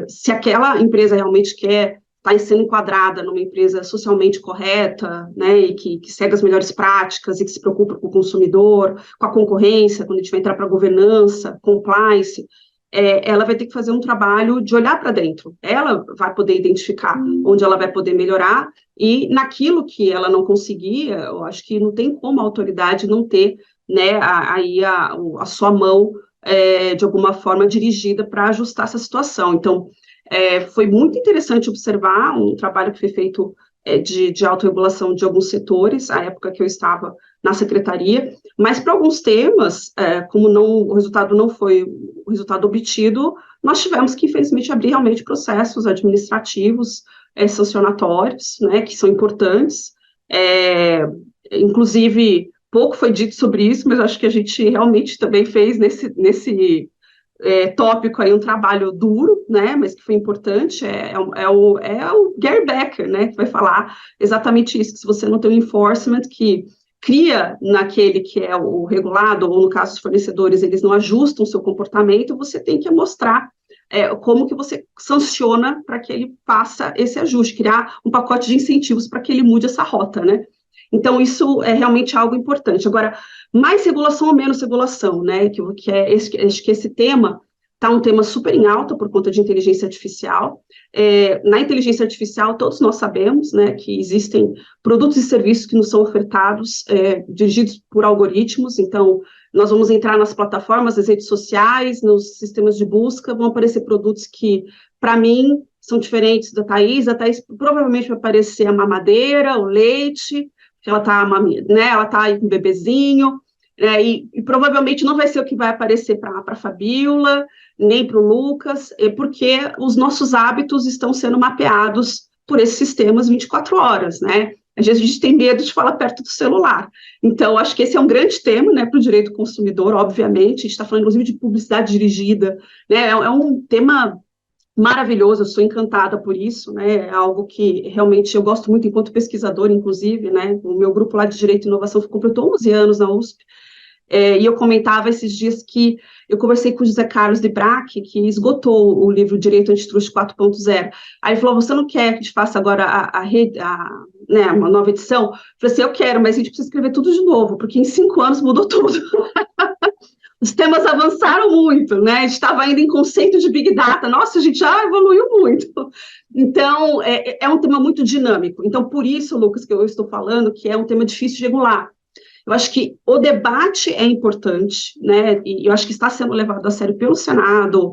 se aquela empresa realmente quer estar sendo enquadrada numa empresa socialmente correta, né, e que segue as melhores práticas e que se preocupa com o consumidor, com a concorrência, quando a gente vai entrar para a governança, compliance, ela vai ter que fazer um trabalho de olhar para dentro. Ela vai poder identificar onde ela vai poder melhorar, e naquilo que ela não conseguir, eu acho que não tem como a autoridade não ter, né, a sua mão, de alguma forma, dirigida para ajustar essa situação. Então, foi muito interessante observar um trabalho que foi feito de autorregulação de alguns setores, à época que eu estava na secretaria, mas para alguns temas, como o resultado não foi o resultado obtido, nós tivemos que, infelizmente, abrir realmente processos administrativos sancionatórios, né, que são importantes, inclusive, pouco foi dito sobre isso, mas acho que a gente realmente também fez nesse tópico aí um trabalho duro, né, mas que foi importante, o Gary Becker, né, que vai falar exatamente isso, que se você não tem um enforcement que cria naquele que é o regulado, ou no caso dos fornecedores, eles não ajustam o seu comportamento, você tem que mostrar como que você sanciona para que ele faça esse ajuste, criar um pacote de incentivos para que ele mude essa rota, né. Então, isso é realmente algo importante. Agora, mais regulação ou menos regulação, né? Acho que esse tema está um tema super em alta por conta de inteligência artificial. Na inteligência artificial, todos nós sabemos, né, que existem produtos e serviços que nos são ofertados, dirigidos por algoritmos. Então, nós vamos entrar nas plataformas, nas redes sociais, nos sistemas de busca, vão aparecer produtos que, para mim, são diferentes da Thaís. A Thaís provavelmente vai aparecer a mamadeira, o leite, que ela está, né, ela tá aí com o bebezinho, e provavelmente não vai ser o que vai aparecer para a Fabíola, nem para o Lucas, porque os nossos hábitos estão sendo mapeados por esses sistemas 24 horas, né? Às vezes a gente tem medo de falar perto do celular. Então, acho que esse é um grande tema, né, para o direito do consumidor, obviamente. A gente está falando, inclusive, de publicidade dirigida, né? É um tema maravilhoso, eu sou encantada por isso, né, é algo que realmente eu gosto muito enquanto pesquisadora, inclusive, né, o meu grupo lá de Direito e Inovação completou 11 anos na USP, e eu comentava esses dias que eu conversei com o José Carlos de Braque, que esgotou o livro Direito Antitruste 4.0, aí ele falou, você não quer que a gente faça agora né, uma nova edição? Eu falei assim, eu quero, mas a gente precisa escrever tudo de novo, porque em 5 anos mudou tudo. Os temas avançaram muito, né? A gente estava ainda em conceito de Big Data. Nossa, a gente já evoluiu muito. Então, é um tema muito dinâmico. Então, por isso, Lucas, que eu estou falando que é um tema difícil de regular. Eu acho que o debate é importante, né? E eu acho que está sendo levado a sério pelo Senado,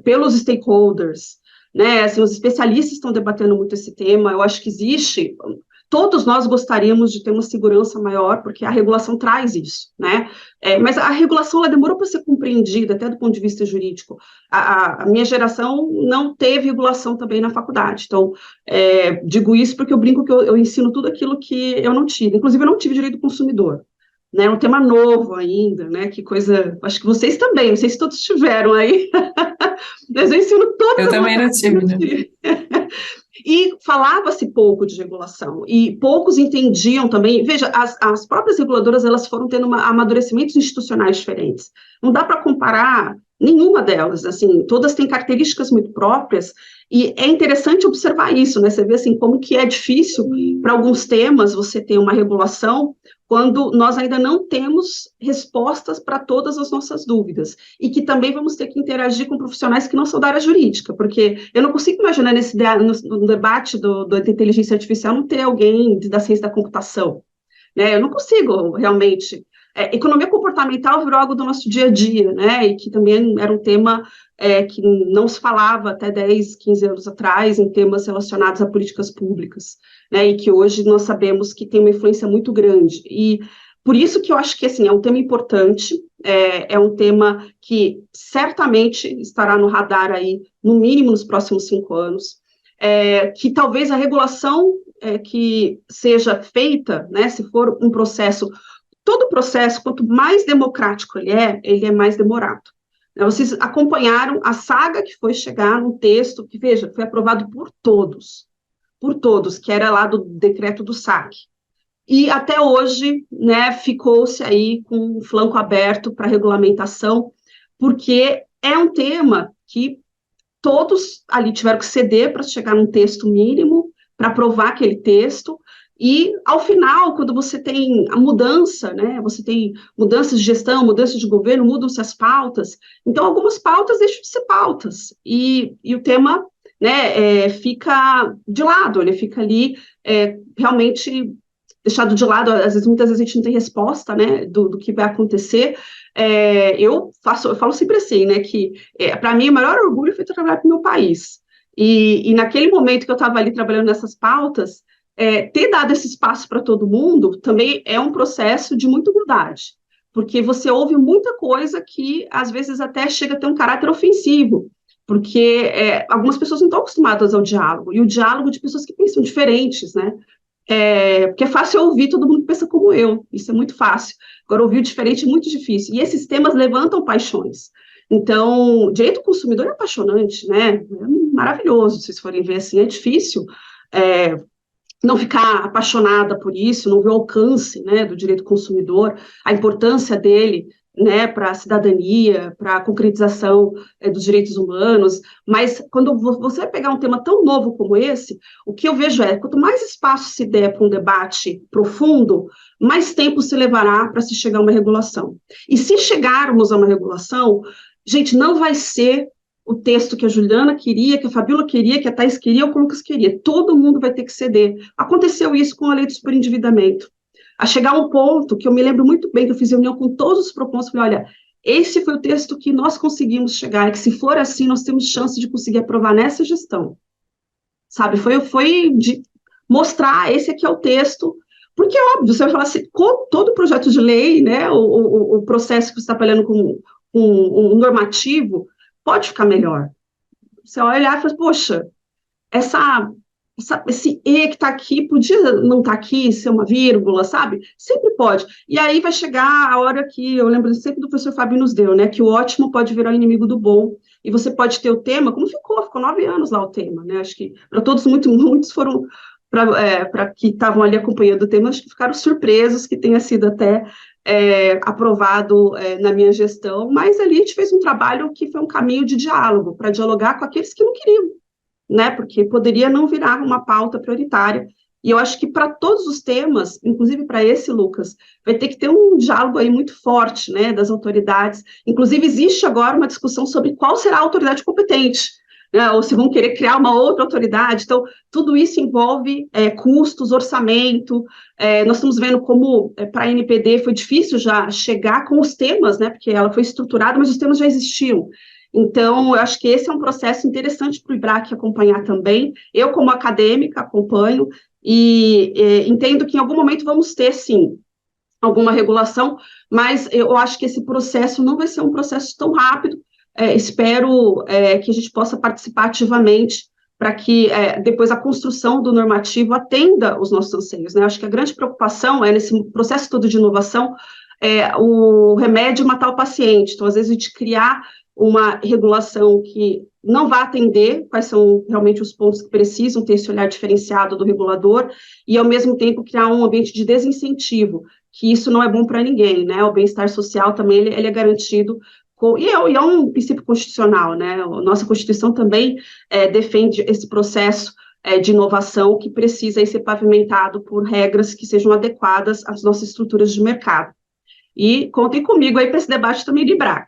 pelos stakeholders, né? Assim, os especialistas estão debatendo muito esse tema. Eu acho que existe... Todos nós gostaríamos de ter uma segurança maior, porque a regulação traz isso, né? Mas a regulação, ela demorou para ser compreendida, até do ponto de vista jurídico. A minha geração não teve regulação também na faculdade. Então, digo isso porque eu brinco que eu ensino tudo aquilo que eu não tive. Inclusive, eu não tive direito do consumidor. Né, é um tema novo ainda, né? Que coisa... Acho que vocês também, não sei se todos tiveram aí. Mas eu ensino todas. Eu também não tive, né? E falava-se pouco de regulação, e poucos entendiam também, veja, as próprias reguladoras, elas foram tendo amadurecimentos institucionais diferentes, não dá para comparar nenhuma delas, assim, todas têm características muito próprias, e é interessante observar isso, né, você vê, assim, como que é difícil, para alguns temas, você ter uma regulação, quando nós ainda não temos respostas para todas as nossas dúvidas, e que também vamos ter que interagir com profissionais que não são da área jurídica, porque eu não consigo imaginar no debate da inteligência artificial não ter alguém da ciência da computação, né? Eu não consigo realmente. Economia comportamental virou algo do nosso dia a dia, né? E que também era um tema que não se falava até 10, 15 anos atrás, em temas relacionados a políticas públicas, né? E que hoje nós sabemos que tem uma influência muito grande. E por isso que eu acho que, assim, é um tema importante, é um tema que certamente estará no radar aí, no mínimo nos próximos 5 anos, que talvez a regulação que seja feita, né, se for um processo, todo processo, quanto mais democrático ele é mais demorado. Vocês acompanharam a saga que foi chegar num texto que, veja, foi aprovado por todos, que era lá do decreto do saque. E até hoje, né, ficou-se aí com o flanco aberto para regulamentação, porque é um tema que todos ali tiveram que ceder para chegar num texto mínimo, para aprovar aquele texto, e ao final, quando você tem a mudança, né, você tem mudança de gestão, mudança de governo, mudam-se as pautas, então algumas pautas deixam de ser pautas, e o tema, né, fica de lado, ele fica ali realmente deixado de lado, muitas vezes a gente não tem resposta, né, do que vai acontecer. Eu falo sempre assim, né, que para mim o maior orgulho foi trabalhar para o meu país, e naquele momento que eu estava ali trabalhando nessas pautas, ter dado esse espaço para todo mundo também é um processo de muita humildade, porque você ouve muita coisa que às vezes até chega a ter um caráter ofensivo, porque algumas pessoas não estão acostumadas ao diálogo, e o diálogo de pessoas que pensam diferentes, né? Porque é fácil ouvir todo mundo que pensa como eu, isso é muito fácil. Agora, ouvir o diferente é muito difícil. E esses temas levantam paixões. Então, direito do consumidor é apaixonante, né? É maravilhoso, se vocês forem ver assim, é difícil não ficar apaixonada por isso, não ver o alcance, né, do direito do consumidor, a importância dele, né, para a cidadania, para a concretização dos direitos humanos, mas quando você vai pegar um tema tão novo como esse, o que eu vejo quanto mais espaço se der para um debate profundo, mais tempo se levará para se chegar a uma regulação. E se chegarmos a uma regulação, gente, não vai ser o texto que a Juliana queria, que a Fabíola queria, que a Thaís queria, ou que o Lucas queria. Todo mundo vai ter que ceder. Aconteceu isso com a lei do superendividamento. A chegar a um ponto que eu me lembro muito bem, que eu fiz reunião com todos os proponentes, falei, olha, esse foi o texto que nós conseguimos chegar, e que se for assim, nós temos chance de conseguir aprovar nessa gestão. Sabe, foi de mostrar, esse aqui é o texto, porque é óbvio, você vai falar assim, com todo projeto de lei, né, o processo que você está trabalhando com um normativo, pode ficar melhor. Você olhar e fala, poxa, esse E que está aqui, podia não estar aqui, ser uma vírgula, sabe? Sempre pode. E aí vai chegar a hora que, eu lembro sempre do professor Fábio nos deu, né, que o ótimo pode virar inimigo do bom, e você pode ter o tema, como ficou 9 anos lá o tema, né, acho que para todos, muitos foram, para que estavam ali acompanhando o tema, acho que ficaram surpresos que tenha sido até aprovado na minha gestão, mas ali a gente fez um trabalho que foi um caminho de diálogo, para dialogar com aqueles que não queriam, né, porque poderia não virar uma pauta prioritária, e eu acho que para todos os temas, inclusive para esse, Lucas, vai ter que ter um diálogo aí muito forte, né, das autoridades, inclusive existe agora uma discussão sobre qual será a autoridade competente, né, ou se vão querer criar uma outra autoridade, então tudo isso envolve custos, orçamento, nós estamos vendo como para a NPD foi difícil já chegar com os temas, né, porque ela foi estruturada, mas os temas já existiam. Então, eu acho que esse é um processo interessante para o IBRAC acompanhar também. Eu, como acadêmica, acompanho e entendo que em algum momento vamos ter, sim, alguma regulação, mas eu acho que esse processo não vai ser um processo tão rápido. Espero que a gente possa participar ativamente para que depois a construção do normativo atenda os nossos anseios, né? Acho que a grande preocupação nesse processo todo de inovação o remédio matar o paciente. Então, às vezes, a gente criar uma regulação que não vai atender quais são realmente os pontos que precisam ter esse olhar diferenciado do regulador e, ao mesmo tempo, criar um ambiente de desincentivo, que isso não é bom para ninguém, né? O bem-estar social também ele é garantido, e é um princípio constitucional, né? A nossa Constituição também defende esse processo de inovação que precisa ser pavimentado por regras que sejam adequadas às nossas estruturas de mercado. E contem comigo aí para esse debate também de IBRAC.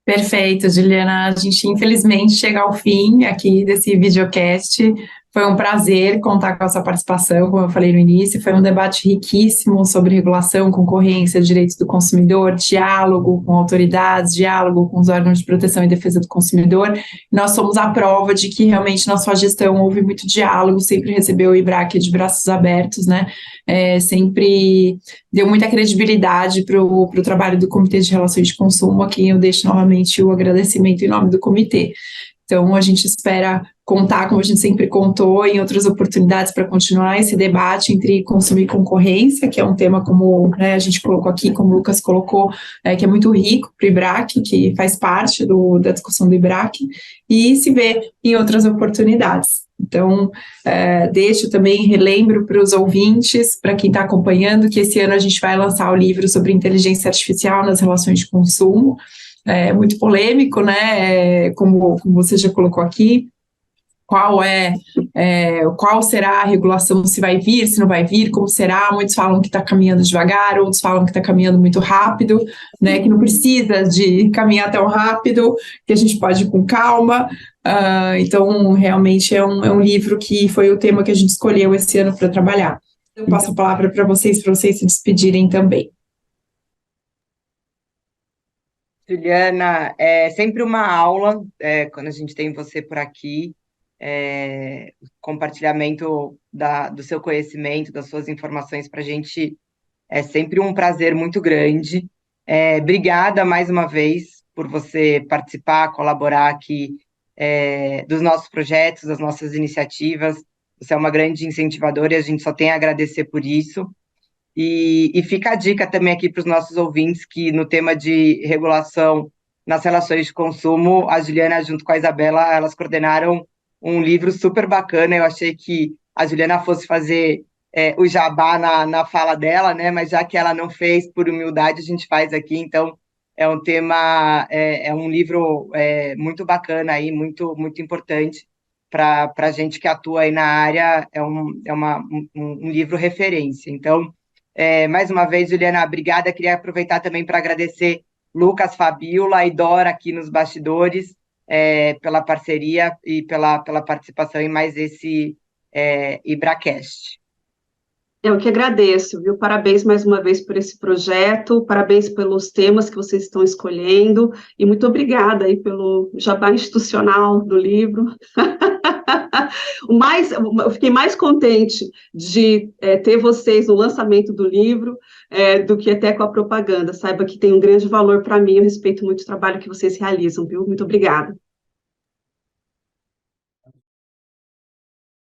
Perfeito, Juliana. A gente, infelizmente, chega ao fim aqui desse videocast. Foi um prazer contar com a sua participação, como eu falei no início. Foi um debate riquíssimo sobre regulação, concorrência, direitos do consumidor, diálogo com autoridades, diálogo com os órgãos de proteção e defesa do consumidor. Nós somos a prova de que realmente na sua gestão houve muito diálogo, sempre recebeu o IBRAC de braços abertos, né? Sempre deu muita credibilidade para o trabalho do Comitê de Relações de Consumo, a quem eu deixo novamente o agradecimento em nome do comitê. Então, a gente espera contar, como a gente sempre contou, em outras oportunidades para continuar esse debate entre consumo e concorrência, que é um tema, como, né, a gente colocou aqui, como o Lucas colocou, que é muito rico para o IBRAC, que faz parte da discussão do IBRAC, e se vê em outras oportunidades. Então, deixo também, relembro para os ouvintes, para quem está acompanhando, que esse ano a gente vai lançar o livro sobre inteligência artificial nas relações de consumo, muito polêmico, né, como você já colocou aqui. Qual será a regulação, se vai vir, se não vai vir, como será? Muitos falam que está caminhando devagar, outros falam que está caminhando muito rápido, né, que não precisa de caminhar tão rápido, que a gente pode ir com calma. Então, realmente é um livro que foi o tema que a gente escolheu esse ano para trabalhar. Eu passo a palavra para vocês se despedirem também. Juliana, é sempre uma aula quando a gente tem você por aqui. Compartilhamento do seu conhecimento, das suas informações para a gente é sempre um prazer muito grande. Obrigada mais uma vez por você participar, colaborar aqui dos nossos projetos, das nossas iniciativas. Você é uma grande incentivadora e a gente só tem a agradecer por isso. E fica a dica também aqui para os nossos ouvintes que no tema de regulação nas relações de consumo, a Juliana junto com a Isabela, elas coordenaram um livro super bacana. Eu achei que a Juliana fosse fazer o jabá na fala dela, né? Mas já que ela não fez, por humildade, a gente faz aqui. Então, é um tema, um livro muito bacana aí, muito, muito importante para a gente que atua aí na área. É um livro referência. Então, mais uma vez, Juliana, obrigada. Queria aproveitar também para agradecer Lucas, Fabiola e Dora aqui nos bastidores, pela parceria e pela participação em mais esse IBRAcast. Eu que agradeço, viu? Parabéns mais uma vez por esse projeto, parabéns pelos temas que vocês estão escolhendo, e muito obrigada aí pelo jabá institucional do livro. Eu fiquei mais contente de ter vocês no lançamento do livro do que até com a propaganda. Saiba que tem um grande valor para mim, eu respeito muito o trabalho que vocês realizam, viu? Muito obrigada.